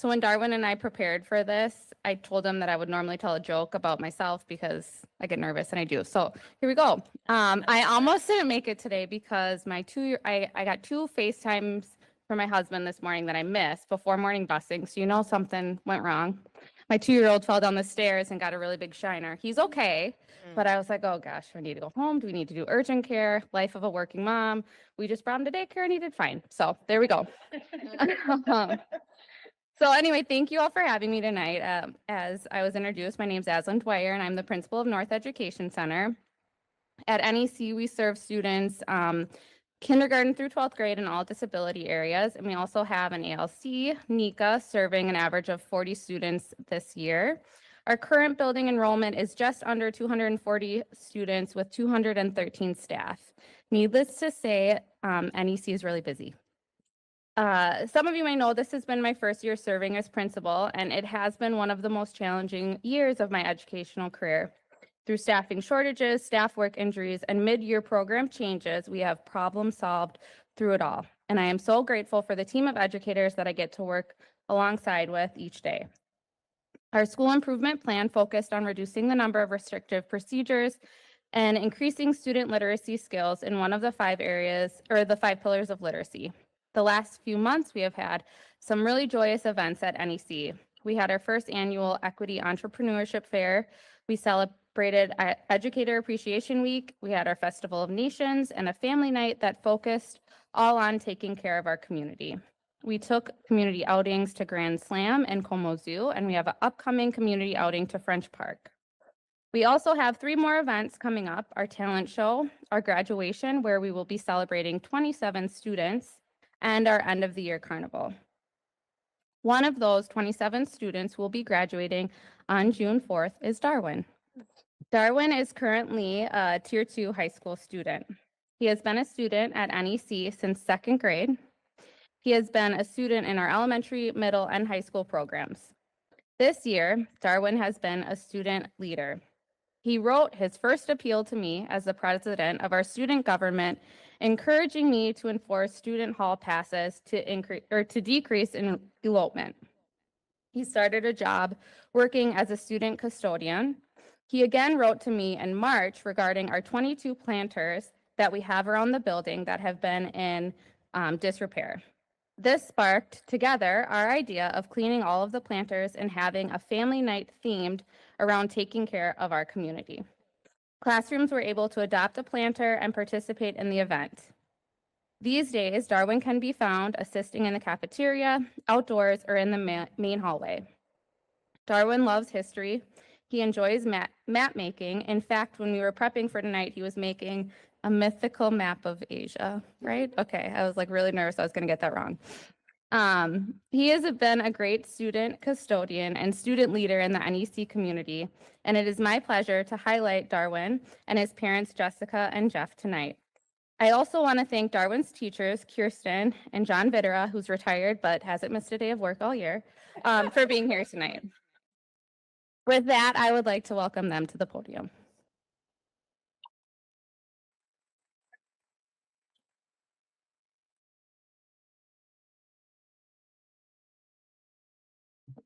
So when Darwin and I prepared for this, I told him that I would normally tell a joke about myself because I get nervous and I do. So here we go. I almost didn't make it today because I got 2 FaceTimes from my husband this morning that I missed before morning busing. So you know something went wrong. My 2-year-old fell down the stairs and got a really big shiner. He's okay, but I was like, oh gosh, I need to go home. Do we need to do urgent care? Life of a working mom. We just brought him to daycare and he did fine. So there we go. So anyway, thank you all for having me tonight. As I was introduced, my name is Aislinn Dwyer, and I'm the principal of North Education Center. At NEC, we serve students kindergarten through 12th grade in all disability areas, and we also have an ALC, NECA, serving an average of 40 students this year. Our current building enrollment is just under 240 students with 213 staff. Needless to say, NEC is really busy. Some of you may know this has been my first year serving as principal, and it has been one of the most challenging years of my educational career. Through staffing shortages, staff work injuries, and mid-year program changes, we have problem solved through it all. And I am so grateful for the team of educators that I get to work alongside with each day. Our school improvement plan focused on reducing the number of restrictive procedures and increasing student literacy skills in one of the 5 areas, or the 5 pillars of literacy. The last few months, we have had some really joyous events at NEC. We had our first annual Equity Entrepreneurship Fair. We celebrated Educator Appreciation Week. We had our Festival of Nations and a family night that focused all on taking care of our community. We took community outings to Grand Slam and Como Zoo, and we have an upcoming community outing to French Park. We also have 3 more events coming up: our talent show, our graduation, where we will be celebrating 27 students, and our end of the year carnival. One of those 27 students who will be graduating on June 4th is Darwin. Darwin is currently a Tier 2 high school student. He has been a student at NEC since 2nd grade. He has been a student in our elementary, middle, and high school programs. This year, Darwin has been a student leader. He wrote his first appeal to me as the president of our student government, encouraging me to enforce student hall passes to decrease in elopement. He started a job working as a student custodian. He again wrote to me in March regarding our 22 planters that we have around the building that have been in disrepair. This sparked together our idea of cleaning all of the planters and having a family night themed around taking care of our community. Classrooms were able to adopt a planter and participate in the event. These days, Darwin can be found assisting in the cafeteria, outdoors, or in the main hallway. Darwin loves history. He enjoys map making. In fact, when we were prepping for tonight, he was making a mythical map of Asia, right? Okay, I was like really nervous I was going to get that wrong. He has been a great student custodian and student leader in the NEC community, and it is my pleasure to highlight Darwin and his parents, Jessica and Jeff, tonight. I also want to thank Darwin's teachers, Kirsten and John Vittera, who's retired but hasn't missed a day of work all year, for being here tonight. With that, I would like to welcome them to the podium.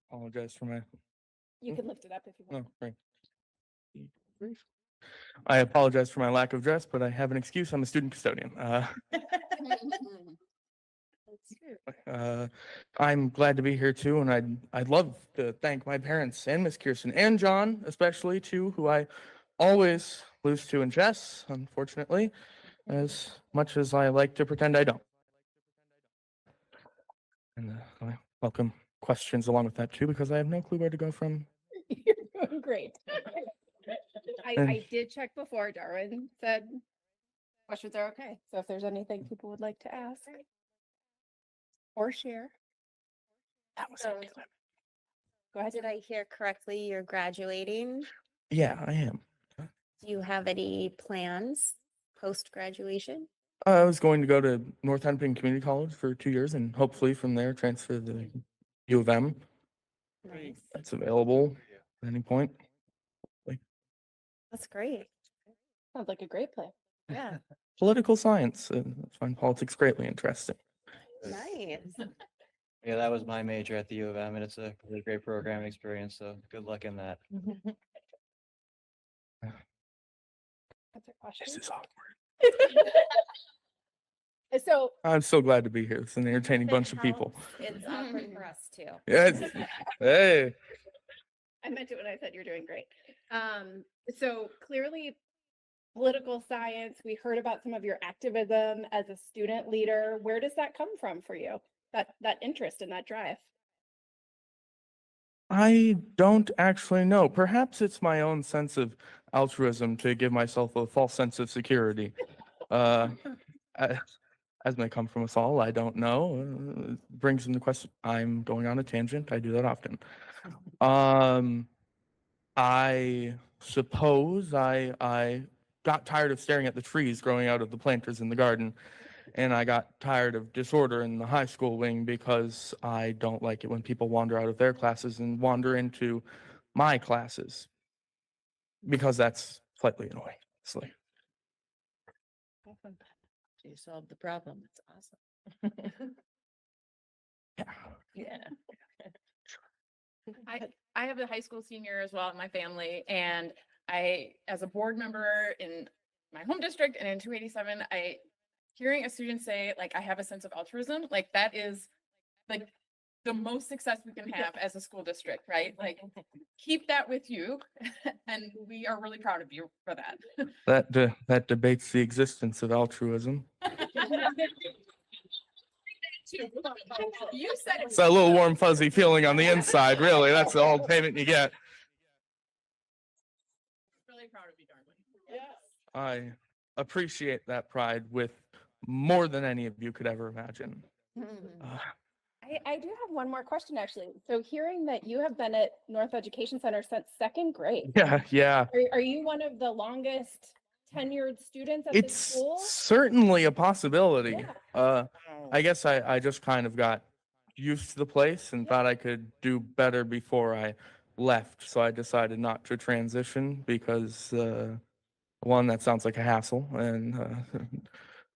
Apologize for my. You can lift it up if you want. Oh, right. I apologize for my lack of dress, but I have an excuse. I'm a student custodian. I'm glad to be here too, and I'd love to thank my parents and Miss Kirsten and John, especially too, who I always lose to, and Jess, unfortunately, as much as I like to pretend I don't. And I welcome questions along with that too, because I have no clue where to go from. You're doing great. I did check before. Darwin said questions are okay. So if there's anything people would like to ask or share. That was So, Go ahead. did I hear correctly? You're graduating. Yeah, I am. Do you have any plans post-graduation? I was going to go to North Hennepin Community College for 2 years and hopefully from there transfer to the U of M. Nice. That's available at any point. That's great. Sounds like a great plan. Yeah. Political science. I find politics greatly interesting. Nice. Yeah, that was my major at the U of M, and it's a really great programming experience, so good luck in that. That's a question. This is awkward. So, I'm so glad to be here. It's an entertaining If it bunch of people. helps, It's awkward for us too. Yes. Hey. I meant it when I said you're doing great. So clearly political science, we heard about some of your activism as a student leader. Where does that come from for you? That interest and that drive? I don't actually know. Perhaps it's my own sense of altruism to give myself a false sense of security. Uh, I- as may come from us all, I don't know. Brings into question. I'm going on a tangent. I do that often. I suppose I got tired of staring at the trees growing out of the planters in the garden, and I got tired of disorder in the high school wing because I don't like it when people wander out of their classes and wander into my classes, because that's slightly annoying. Honestly. Awesome. So you solved the problem. It's awesome. Yeah. Yeah. I have a high school senior as well in my family, and I, as a board member in my home district and in 287, hearing a student say, like, I have a sense of altruism, like that is like the most success we can have as a school district, right? Like, keep that with you, and we are really proud of you for that. That debates the existence of altruism. You said It's that little warm fuzzy feeling on the inside, really. That's the whole payment you get. really proud of you, Darwin. I appreciate that pride with more than any of you could ever imagine. Uh, I do have one more question, actually. So hearing that you have been at North Education Center since second grade, yeah. are you one of the longest tenured students at It's the school? certainly a possibility. Yeah. I guess I just kind of got used to the place and thought I could do better before I left. So I decided not to transition because one, that sounds like a hassle, and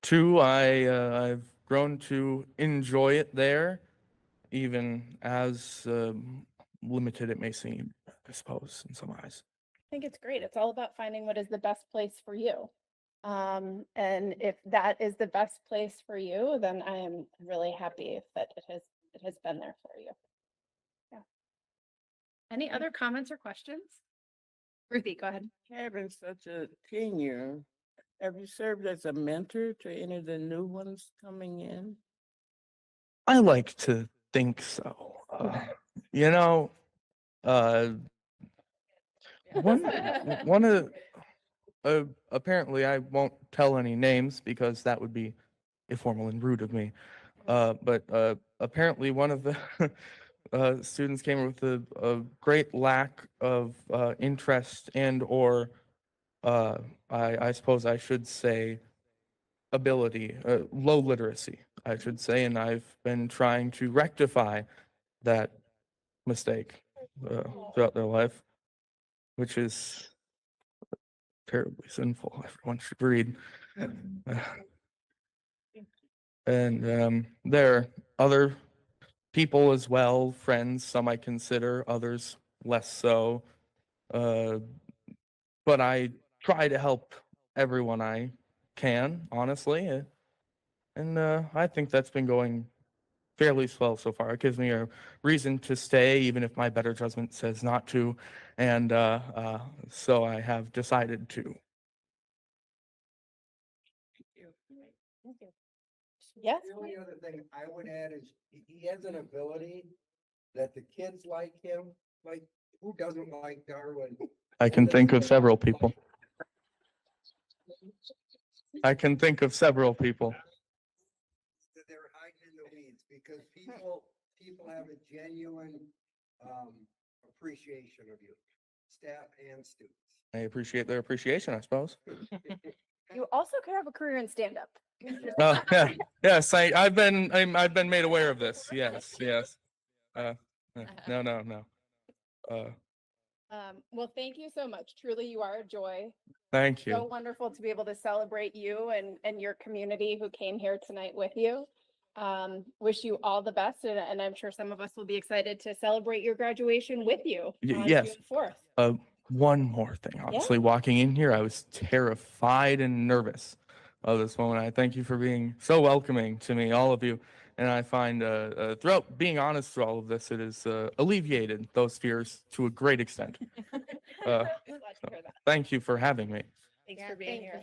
two, I've grown to enjoy it there, even as limited it may seem, I suppose, in some eyes. I think it's great. It's all about finding what is the best place for you. And if that is the best place for you, then I am really happy that it has been there for you. Any other comments or questions? Ruthie, go ahead. Having such a tenure, have you served as a mentor to any of the new ones coming in? I like to think so. You know, one of apparently I won't tell any names because that would be informal and rude of me. But apparently one of the students came with a great lack of interest and or I suppose I should say ability, low literacy, I should say, and I've been trying to rectify that mistake throughout their life, which is terribly sinful. Everyone should read. And there are other people as well, friends, some I consider, others less so. But I try to help everyone I can, honestly. And I think that's been going fairly well so far. It gives me a reason to stay, even if my better judgment says not to. And so I have decided to. Yes. The only other thing I would add is he has an ability that the kids like him, like who doesn't like Darwin? I can think of several people. I can think of several people. That they're hiding in the weeds because people have a genuine appreciation of you, staff and students. I appreciate their appreciation, I suppose. You also could have a career in stand-up. Oh, yeah. Yes, I've been made aware of this. Yes. No. Well, thank you so much. Truly, you are a joy. Thank So you. wonderful to be able to celebrate you and your community who came here tonight with you. Wish you all the best, and I'm sure some of us will be excited to celebrate your graduation with you on Yes. June 4th. One more thing, honestly, walking in here, I was terrified and nervous of this moment. I thank you for being so welcoming to me, all of you. And I find throughout being honest through all of this, it has alleviated those fears to a great extent. Glad to hear that. Thank you for having me. Thanks for being here.